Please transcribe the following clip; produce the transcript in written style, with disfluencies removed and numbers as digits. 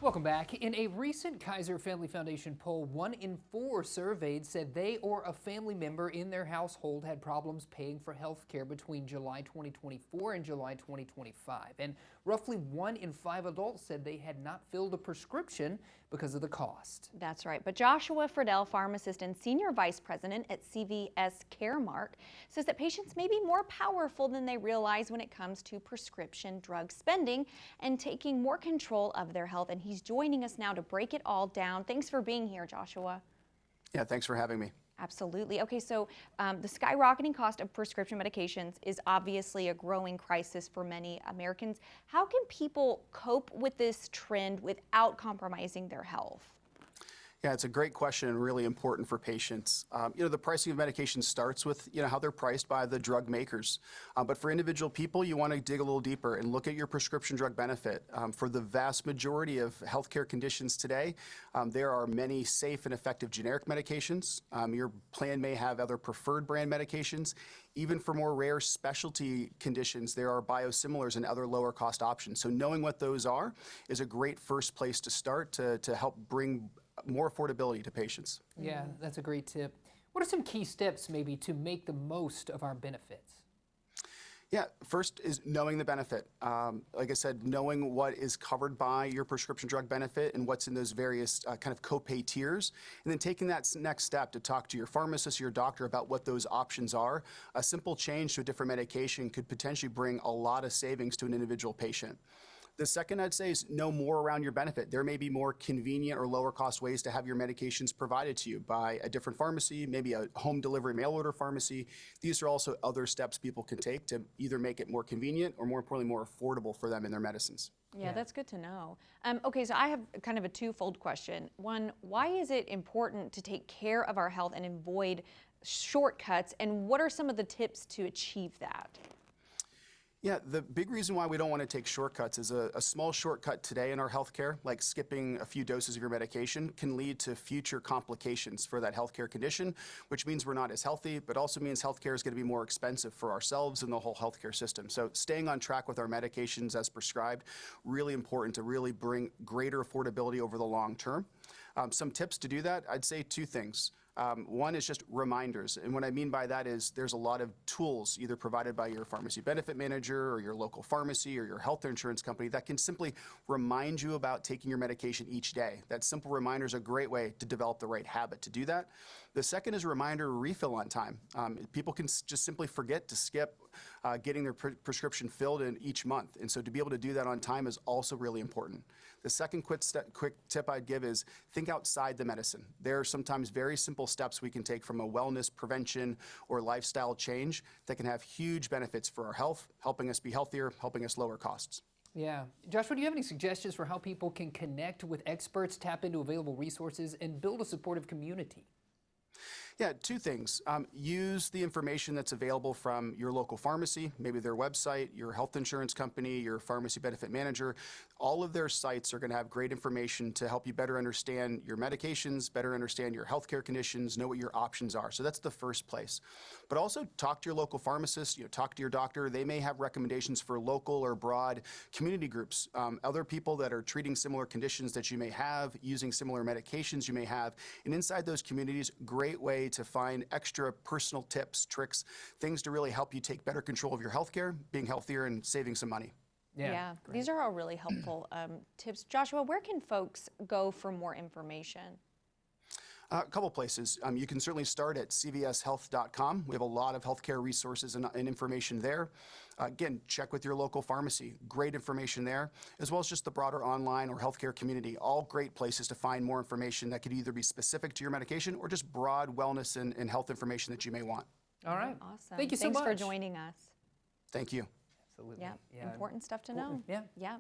Welcome back. In a recent Kaiser Family Foundation poll, 1 in 4 surveyed said they or a family member in their household had problems paying for health care between July 2024 and July 2025. And roughly 1 in 5 adults said they had not filled a prescription because of the cost. That's right. But Joshua Friedel, pharmacist and senior vice president at CVS Caremark, says that patients may be more powerful than they realize when it comes to prescription drug spending and taking more control of their health. And he's joining us now to break it all down. Thanks for being here, Joshua. Yeah, thanks for having me. Absolutely. Okay, so the skyrocketing cost of prescription medications is obviously a growing crisis for many Americans. How can people cope with this trend without compromising their health? Yeah, it's a great question and really important for patients. The pricing of medication starts with, how they're priced by the drug makers. But for individual people, you want to dig a little deeper and look at your prescription drug benefit. For the vast majority of healthcare conditions today, there are many safe and effective generic medications. Your plan may have other preferred brand medications. Even for more rare specialty conditions, there are biosimilars and other lower cost options. So knowing what those are is a great first place to start to help bring more affordability to patients. Yeah, that's a great tip. What are some key steps maybe to make the most of our benefits? Yeah, first is knowing the benefit. Like I said, knowing what is covered by your prescription drug benefit and what's in those various kind of copay tiers, and then taking that next step to talk to your pharmacist or your doctor about what those options are. A simple change to a different medication could potentially bring a lot of savings to an individual patient. The second I'd say is know more around your benefit. There may be more convenient or lower cost ways to have your medications provided to you by a different pharmacy, maybe a home delivery mail order pharmacy. These are also other steps people can take to either make it more convenient or more importantly, more affordable for them in their medicines. Yeah, that's good to know. Okay, so I have kind of a twofold question. One, why is it important to take care of our health and avoid shortcuts? And what are some of the tips to achieve that? Yeah, the big reason why we don't want to take shortcuts is a small shortcut today in our healthcare, like skipping a few doses of your medication, can lead to future complications for that healthcare condition, which means we're not as healthy, but also means healthcare is going to be more expensive for ourselves and the whole healthcare system. So staying on track with our medications as prescribed, really important to really bring greater affordability over the long term. Some tips to do that, I'd say 2 things. One is just reminders. And what I mean by that is there's a lot of tools either provided by your pharmacy benefit manager or your local pharmacy or your health insurance company that can simply remind you about taking your medication each day. That simple reminder is a great way to develop the right habit to do that. The second is a reminder to refill on time. People can just simply forget to skip getting their prescription filled in each month. And so to be able to do that on time is also really important. The second quick tip I'd give is think outside the medicine. There are sometimes very simple steps we can take from a wellness prevention or lifestyle change that can have huge benefits for our health, helping us be healthier, helping us lower costs. Yeah. Joshua, do you have any suggestions for how people can connect with experts, tap into available resources, and build a supportive community? Yeah, 2 things. Use the information that's available from your local pharmacy, maybe their website, your health insurance company, your pharmacy benefit manager. All of their sites are going to have great information to help you better understand your medications, better understand your healthcare conditions, know what your options are. So that's the first place. But also talk to your local pharmacist, talk to your doctor. They may have recommendations for local or broad community groups, other people that are treating similar conditions that you may have, using similar medications you may have. And inside those communities, great way to find extra personal tips, tricks, things to really help you take better control of your healthcare, being healthier and saving some money. Yeah, these are all really helpful tips. Joshua, where can folks go for more information? A couple places. You can certainly start at cvshealth.com. We have a lot of healthcare resources and information there. Again, check with your local pharmacy. Great information there, as well as just the broader online or healthcare community. All great places to find more information that could either be specific to your medication or just broad wellness and health information that you may want. All right. Awesome. Thank you so much. Thanks for joining us. Thank you. Absolutely. Yeah, important stuff to know. Yeah. Yeah.